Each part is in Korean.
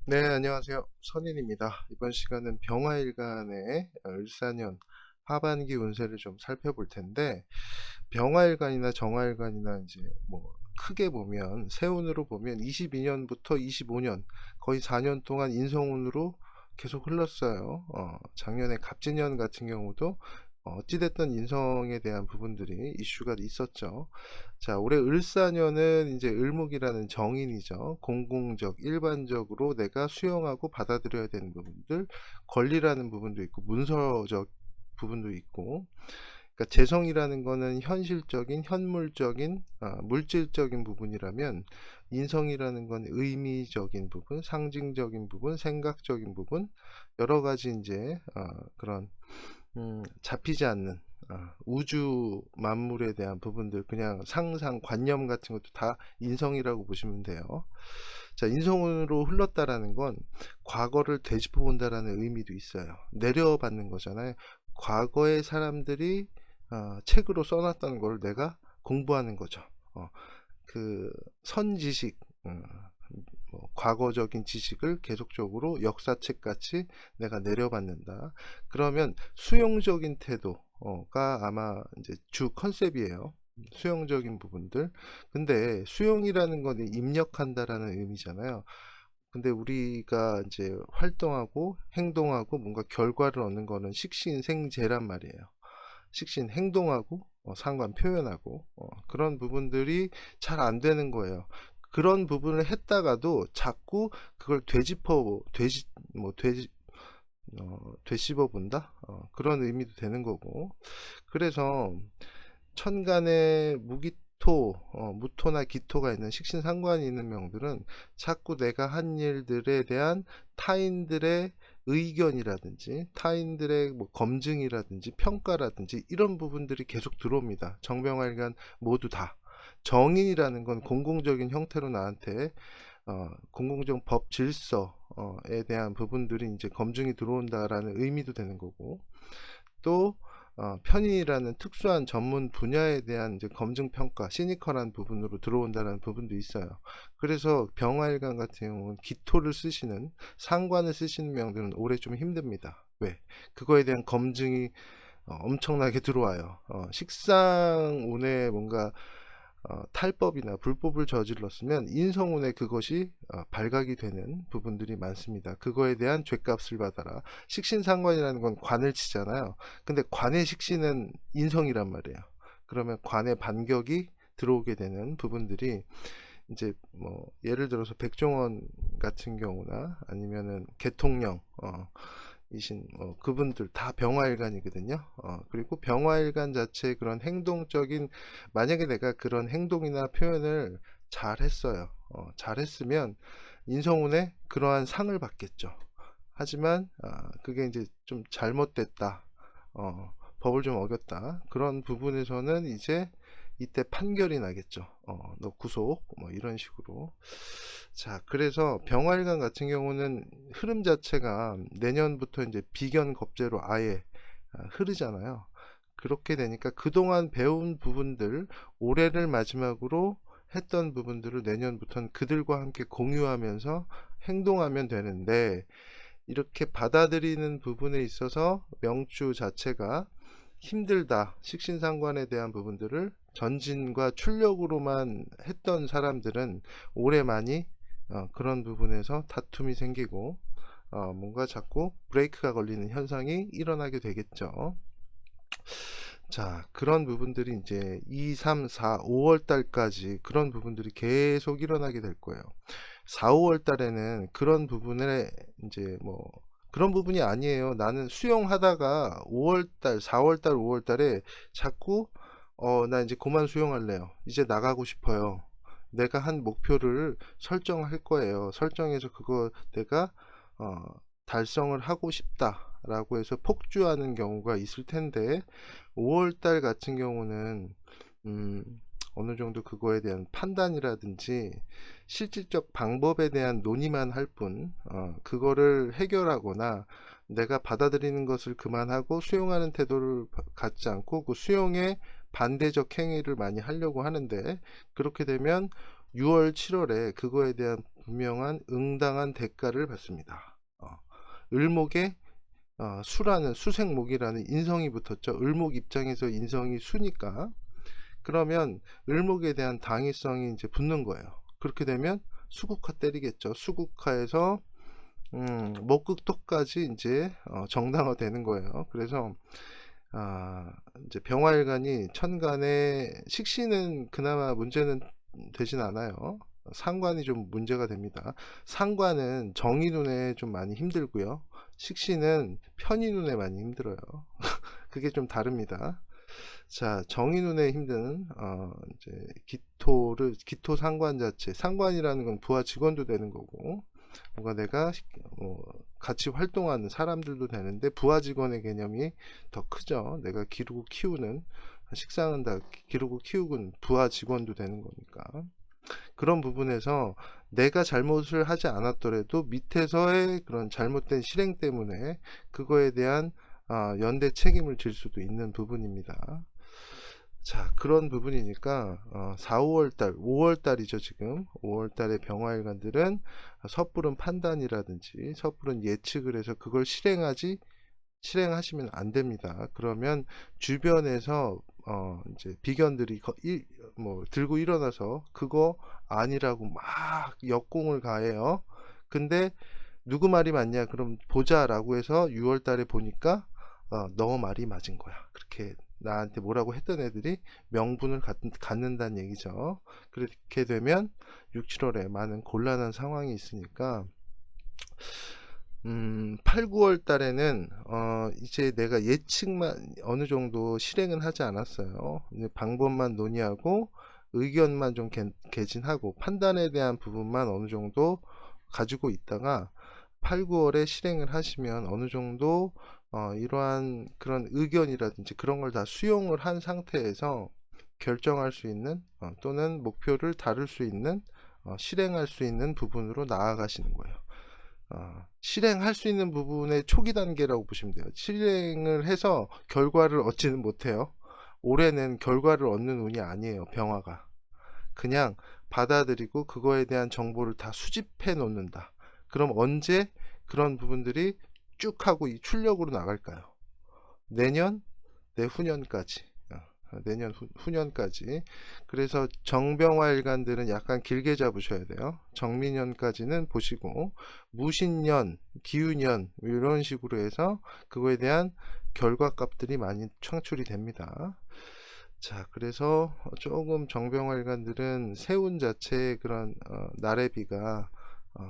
네, 안녕하세요. 선인입니다. 이번 시간은 병화일간의 을사년 하반기 운세를 좀 살펴볼 텐데, 병화일간이나 정화일간이나 이제 뭐 크게 보면 세운으로 보면 22년부터 25년 거의 4년 동안 인성운으로 계속 흘렀어요. 작년에 갑진년 같은 경우도 어찌됐든 인성에 대한 부분들이 이슈가 있었죠. 자, 올해 을사년은 이제 을목이라는 정인이죠. 공공적, 일반적으로 내가 수용하고 받아들여야 되는 부분들, 권리라는 부분도 있고, 문서적 부분도 있고, 그러니까 재성이라는 거는 현실적인, 현물적인, 물질적인 부분이라면, 인성이라는 건 의미적인 부분, 상징적인 부분, 생각적인 부분, 여러 가지 이제 그런 잡히지 않는 우주 만물에 대한 부분들, 그냥 상상, 관념 같은 것도 다 인성이라고 보시면 돼요. 자, 인성으로 흘렀다라는 건 과거를 되짚어 본다라는 의미도 있어요. 내려받는 거잖아요. 과거의 사람들이 책으로 써놨다는 걸 내가 공부하는 거죠. 그 선지식, 뭐 과거적인 지식을 계속적으로 역사책 같이 내가 내려받는다. 그러면 수용적인 태도가 아마 이제 주 컨셉이에요. 수용적인 부분들. 근데 수용이라는 건 입력한다라는 의미잖아요. 근데 우리가 이제 활동하고 행동하고 뭔가 결과를 얻는 거는 식신생재란 말이에요. 식신 행동하고 상관 표현하고 그런 부분들이 잘 안 되는 거예요. 그런 부분을 했다가도 자꾸 그걸 되씹어 본다 그런 의미도 되는 거고. 그래서 천간에 무기토, 무토나 기토가 있는 식신상관이 있는 명들은 자꾸 내가 한 일들에 대한 타인들의 의견이라든지 타인들의 뭐 검증이라든지 평가라든지 이런 부분들이 계속 들어옵니다. 정병활간 모두 다. 정인이라는 건 공공적인 형태로 나한테 공공적 법 질서에 대한 부분들이 이제 검증이 들어온다라는 의미도 되는 거고, 또 편의라는 특수한 전문 분야에 대한 이제 검증 평가, 시니컬한 부분으로 들어온다는 부분도 있어요. 그래서 병화일간 같은 경우는 기토를 쓰시는 상관을 쓰시는 명들은 올해 좀 힘듭니다. 왜? 그거에 대한 검증이 엄청나게 들어와요. 식상운에 뭔가 탈법이나 불법을 저질렀으면 인성운에 그것이 발각이 되는 부분들이 많습니다. 그거에 대한 죗값을 받아라. 식신상관이라는 건 관을 치잖아요. 근데 관의 식신은 인성이란 말이에요. 그러면 관의 반격이 들어오게 되는 부분들이 이제 뭐 예를 들어서 백종원 같은 경우나 아니면은 개통령 이신 그분들 다 병화일간이거든요. 그리고 병화일간 자체의 그런 행동적인, 만약에 내가 그런 행동이나 표현을 잘했어요. 잘했으면 인성운에 그러한 상을 받겠죠. 하지만 그게 이제 좀 잘못됐다. 법을 좀 어겼다. 그런 부분에서는 이제 이때 판결이 나겠죠. 너 구속, 뭐 이런 식으로. 자, 그래서 병활관 같은 경우는 흐름 자체가 내년부터 이제 비견겁제로 아예 흐르잖아요. 그렇게 되니까 그동안 배운 부분들, 올해를 마지막으로 했던 부분들을 내년부터는 그들과 함께 공유하면서 행동하면 되는데, 이렇게 받아들이는 부분에 있어서 명주 자체가 힘들다, 식신상관에 대한 부분들을 전진과 출력으로만 했던 사람들은 올해 많이 그런 부분에서 다툼이 생기고 뭔가 자꾸 브레이크가 걸리는 현상이 일어나게 되겠죠. 자, 그런 부분들이 이제 2, 3, 4, 5월 달까지 그런 부분들이 계속 일어나게 될 거예요. 4, 5월 달에는 그런 부분에 이제 뭐 그런 부분이 아니에요. 나는 수영하다가 5월 달, 4월 달, 5월 달에 자꾸 나 이제 그만 수영할래요. 이제 나가고 싶어요. 내가 한 목표를 설정할 거예요. 설정해서 그거 내가 어, 달성을 하고 싶다라고 해서 폭주하는 경우가 있을 텐데 5월달 같은 경우는 음, 어느 정도 그거에 대한 판단이라든지 실질적 방법에 대한 논의만 할 뿐, 그거를 해결하거나 내가 받아들이는 것을 그만하고 수용하는 태도를 갖지 않고 그 수용에 반대적 행위를 많이 하려고 하는데, 그렇게 되면 6월, 7월에 그거에 대한 분명한 응당한 대가를 받습니다. 을목에 수라는 수생목이라는 인성이 붙었죠. 을목 입장에서 인성이 수니까 그러면 을목에 대한 당위성이 이제 붙는 거예요. 그렇게 되면 수국화 때리겠죠. 수국화에서 목극토까지 이제 정당화 되는 거예요. 그래서 이제 병화일간이 천간에 식신은 그나마 문제는 되진 않아요. 상관이 좀 문제가 됩니다. 상관은 정의 눈에 좀 많이 힘들고요. 식신은 편의 눈에 많이 힘들어요. 그게 좀 다릅니다. 자, 정의 눈에 힘든 이제 기토 상관 자체, 상관이라는 건 부하 직원도 되는 거고, 뭔가 내가 같이 활동하는 사람들도 되는데 부하 직원의 개념이 더 크죠. 내가 기르고 키우는 식상은 다 기르고 키우는 부하 직원도 되는 거니까. 그런 부분에서 내가 잘못을 하지 않았더라도 밑에서의 그런 잘못된 실행 때문에 그거에 대한 연대 책임을 질 수도 있는 부분입니다. 자, 그런 부분이니까 4, 5월달, 5월달이죠 지금. 5월달의 병화일간들은 섣부른 판단이라든지 섣부른 예측을 해서 그걸 실행하시면 안 됩니다. 그러면 주변에서 이제 비견들이 들고 일어나서 그거 아니라고 막 역공을 가해요. 근데 누구 말이 맞냐? 그럼 보자라고 해서 6월 달에 보니까 너 말이 맞은 거야. 그렇게 나한테 뭐라고 했던 애들이 명분을 갖는다는 얘기죠. 그렇게 되면 6, 7월에 많은 곤란한 상황이 있으니까 8, 9월 달에는 이제 내가 예측만 어느 정도 실행은 하지 않았어요. 방법만 논의하고 의견만 좀 개진하고 판단에 대한 부분만 어느 정도 가지고 있다가 8, 9월에 실행을 하시면 어느 정도 이러한 그런 의견이라든지 그런 걸 다 수용을 한 상태에서 결정할 수 있는 또는 목표를 다룰 수 있는 실행할 수 있는 부분으로 나아가시는 거예요. 실행할 수 있는 부분의 초기 단계라고 보시면 돼요. 실행을 해서 결과를 얻지는 못해요. 올해는 결과를 얻는 운이 아니에요. 병화가 그냥 받아들이고 그거에 대한 정보를 다 수집해 놓는다. 그럼 언제 그런 부분들이 쭉 하고 이 출력으로 나갈까요? 내년, 내후년까지. 내년 후년까지. 그래서 정병화일간들은 약간 길게 잡으셔야 돼요. 정민년까지는 보시고 무신년, 기유년 이런 식으로 해서 그거에 대한 결과값들이 많이 창출이 됩니다. 자, 그래서 조금 정병화일간들은 세운 자체의 그런 나래비가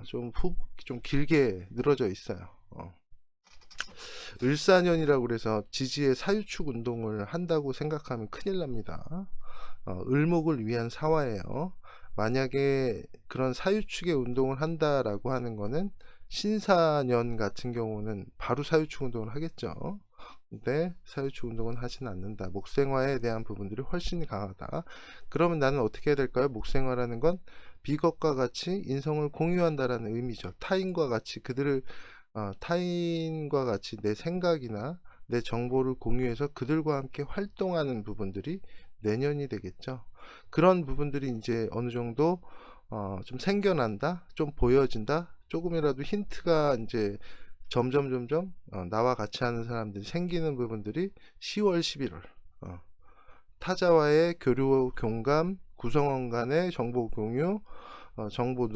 좀 길게 늘어져 있어요. 을사년이라고 그래서 지지의 사유축 운동을 한다고 생각하면 큰일 납니다. 을목을 위한 사화예요. 만약에 그런 사유축의 운동을 한다라고 하는 거는 신사년 같은 경우는 바로 사유축 운동을 하겠죠. 근데 사유축 운동은 하진 않는다. 목생화에 대한 부분들이 훨씬 강하다. 그러면 나는 어떻게 해야 될까요? 목생화라는 건 비겁과 같이 인성을 공유한다라는 의미죠. 타인과 같이 타인과 같이 내 생각이나 내 정보를 공유해서 그들과 함께 활동하는 부분들이 내년이 되겠죠. 그런 부분들이 이제 어느 정도 좀 생겨난다, 좀 보여진다, 조금이라도 힌트가 이제 점점 나와 같이 하는 사람들이 생기는 부분들이 10월, 11월 타자와의 교류, 공감, 구성원 간의 정보 공유, 정보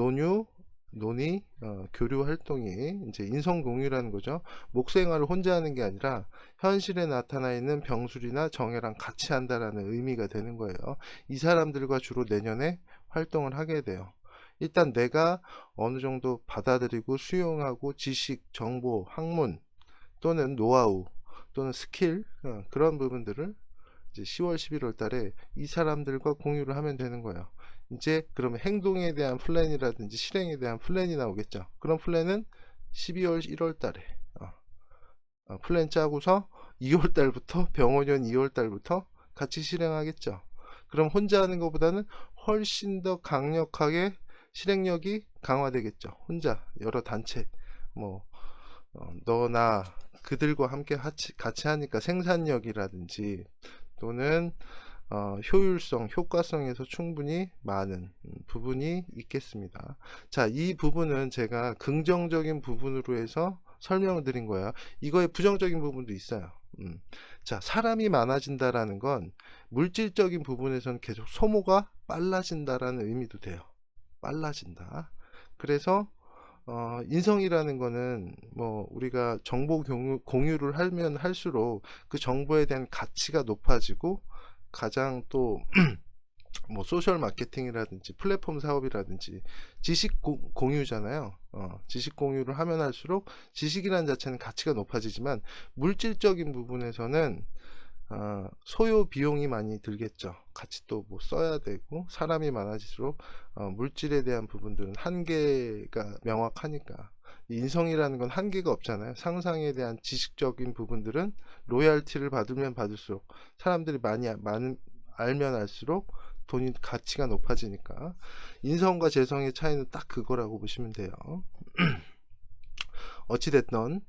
논의, 교류 활동이 이제 인성 공유라는 거죠. 목생활을 혼자 하는 게 아니라 현실에 나타나 있는 병술이나 정예랑 같이 한다라는 의미가 되는 거예요. 이 사람들과 주로 내년에 활동을 하게 돼요. 일단 내가 어느 정도 받아들이고 수용하고 지식, 정보, 학문 또는 노하우 또는 스킬 그런 부분들을 이제 10월, 11월 달에 이 사람들과 공유를 하면 되는 거예요. 이제 그러면 행동에 대한 플랜이라든지 실행에 대한 플랜이 나오겠죠. 그런 플랜은 12월, 1월 달에 플랜 짜고서 2월 달부터 병원년 2월 달부터 같이 실행하겠죠. 그럼 혼자 하는 것보다는 훨씬 더 강력하게 실행력이 강화되겠죠. 혼자 여러 단체 너나 그들과 함께 같이 하니까 생산력이라든지 또는 효율성, 효과성에서 충분히 많은 부분이 있겠습니다. 자, 이 부분은 제가 긍정적인 부분으로 해서 설명을 드린 거예요. 이거에 부정적인 부분도 있어요. 자, 사람이 많아진다라는 건 물질적인 부분에서는 계속 소모가 빨라진다라는 의미도 돼요. 빨라진다. 그래서 인성이라는 거는 뭐 우리가 정보 공유를 하면 할수록 그 정보에 대한 가치가 높아지고, 가장 또 뭐 소셜 마케팅이라든지 플랫폼 사업이라든지 지식 공유잖아요. 지식 공유를 하면 할수록 지식이라는 자체는 가치가 높아지지만, 물질적인 부분에서는 소요 비용이 많이 들겠죠. 같이 또 뭐 써야 되고, 사람이 많아질수록 물질에 대한 부분들은 한계가 명확하니까. 인성이라는 건 한계가 없잖아요. 상상에 대한 지식적인 부분들은 로얄티를 받으면 받을수록, 사람들이 알면 알수록 돈이 가치가 높아지니까, 인성과 재성의 차이는 딱 그거라고 보시면 돼요. 어찌됐든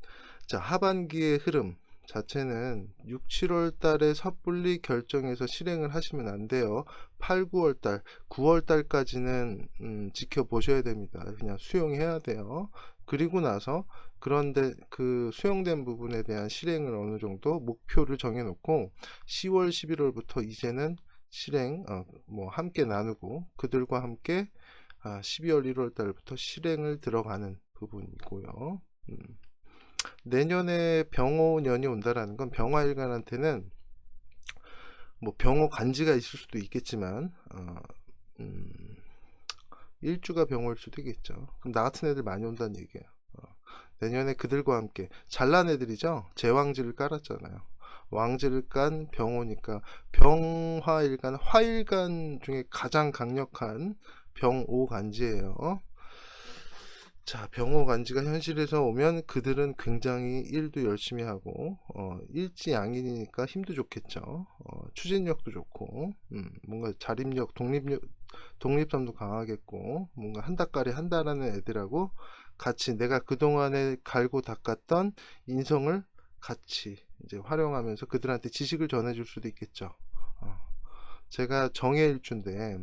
자, 하반기의 흐름 자체는 6, 7월 달에 섣불리 결정해서 실행을 하시면 안 돼요. 8, 9월 달, 9월 달까지는 지켜보셔야 됩니다. 그냥 수용해야 돼요. 그리고 나서, 그런데 그 수용된 부분에 대한 실행을 어느 정도 목표를 정해 놓고 10월, 11월부터 이제는 실행 뭐 함께 나누고, 그들과 함께 12월, 1월 달부터 실행을 들어가는 부분이고요. 내년에 병호년이 온다라는 건 병화일간한테는 뭐 병호 간지가 있을 수도 있겠지만 일주가 병호일 수도 있겠죠. 그럼 나 같은 애들 많이 온다는 얘기예요. 내년에 그들과 함께 잘난 애들이죠. 제왕지를 깔았잖아요. 왕지를 깐 병호니까 병화일간, 화일간 중에 가장 강력한 병오간지예요. 자, 병호간지가 현실에서 오면 그들은 굉장히 일도 열심히 하고, 일지양인이니까 힘도 좋겠죠. 추진력도 좋고, 뭔가 자립력, 독립성도 강하겠고, 뭔가 한다까리 한다라는 애들하고 같이 내가 그동안에 갈고 닦았던 인성을 같이 이제 활용하면서 그들한테 지식을 전해줄 수도 있겠죠. 제가 정해일주인데,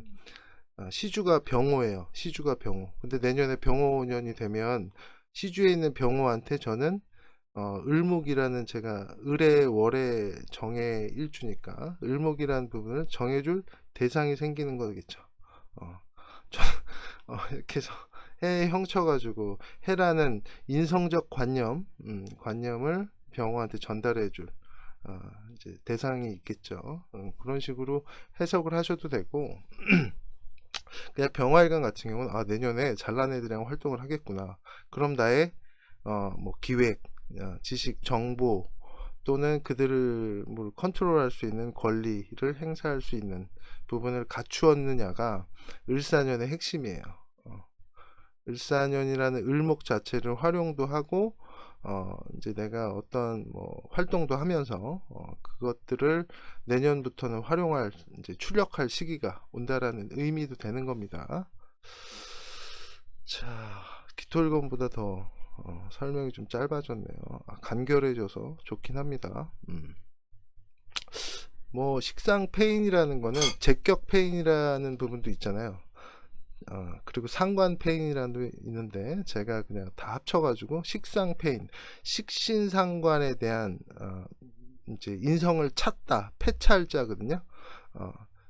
시주가 병호예요. 시주가 병호. 근데 내년에 병호년이 되면 시주에 있는 병호한테 저는 을목이라는, 제가 을의 월의 정해 일주니까 을목이라는 부분을 정해줄 대상이 생기는 거겠죠. 이렇게 해서 해에 형쳐가지고 해라는 인성적 관념을 병호한테 전달해줄 이제 대상이 있겠죠. 그런 식으로 해석을 하셔도 되고, 그냥 병화일간 같은 경우는 내년에 잘난 애들이랑 활동을 하겠구나. 그럼 나의 뭐 기획, 지식, 정보, 또는 그들을 뭐 컨트롤할 수 있는 권리를 행사할 수 있는 부분을 갖추었느냐가 을사년의 핵심이에요. 을사년이라는 을목 자체를 활용도 하고, 이제 내가 어떤 뭐 활동도 하면서 그것들을 내년부터는 활용할, 이제 출력할 시기가 온다라는 의미도 되는 겁니다. 자, 기토일관보다 더 설명이 좀 짧아졌네요. 간결해져서 좋긴 합니다. 뭐 식상 페인이라는 거는 제격 페인이라는 부분도 있잖아요. 그리고 상관 페인이라는 게 있는데, 제가 그냥 다 합쳐가지고 식상 페인, 식신상관에 대한 이제 인성을 찾다, 폐찰자거든요.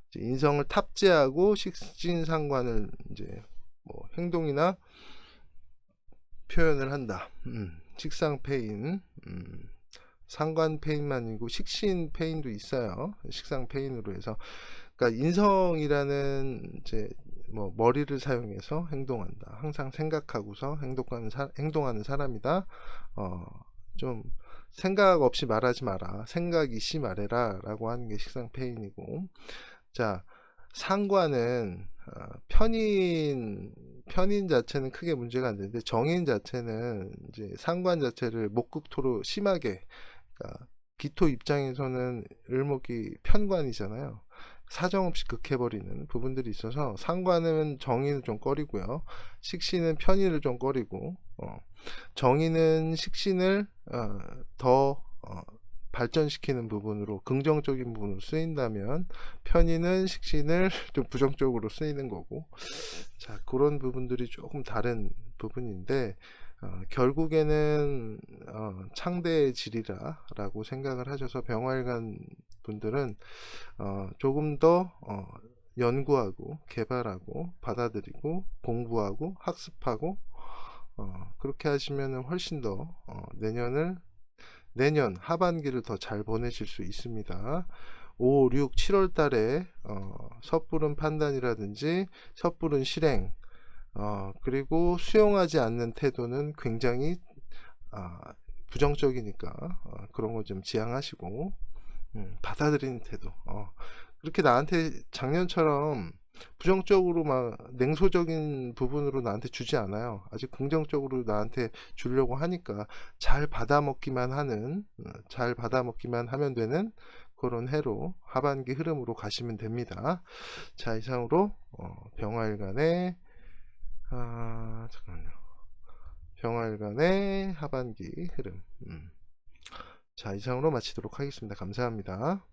이제 인성을 탑재하고 식신상관을 이제 뭐 행동이나 표현을 한다. 식상 페인, 상관 페인만 아니고 식신 페인도 있어요. 식상 페인으로 해서, 그러니까 인성이라는 이제 뭐 머리를 사용해서 행동한다. 항상 생각하고서 행동하는 사람이다. 좀 생각 없이 말하지 마라. 생각 있이 말해라 라고 하는 게 식상 페인이고, 자, 상관은 편인 자체는 크게 문제가 안 되는데, 정인 자체는 이제 상관 자체를 목극토로 심하게, 그러니까 기토 입장에서는 을목이 편관이잖아요. 사정없이 극해버리는 부분들이 있어서 상관은 정인을 좀 꺼리고요, 식신은 편인을 좀 꺼리고, 정인은 식신을 더 발전시키는 부분으로, 긍정적인 부분으로 쓰인다면, 편인은 식신을 좀 부정적으로 쓰이는 거고, 자, 그런 부분들이 조금 다른 부분인데, 결국에는 창대의 질이라 라고 생각을 하셔서 병화일관 분들은 조금 더 연구하고 개발하고 받아들이고 공부하고 학습하고 그렇게 하시면 훨씬 더 내년 하반기를 더 잘 보내실 수 있습니다. 5, 6, 7월 달에 섣부른 판단이라든지 섣부른 실행, 그리고 수용하지 않는 태도는 굉장히 부정적이니까 그런 거 좀 지양하시고, 받아들이는 태도, 그렇게 나한테 작년처럼 부정적으로 막 냉소적인 부분으로 나한테 주지 않아요. 아주 긍정적으로 나한테 주려고 하니까 잘 받아먹기만 하면 되는 그런 해로 하반기 흐름으로 가시면 됩니다. 자, 이상으로 병화일간의 잠깐만요. 병화일간의 하반기 흐름, 자, 이상으로 마치도록 하겠습니다. 감사합니다.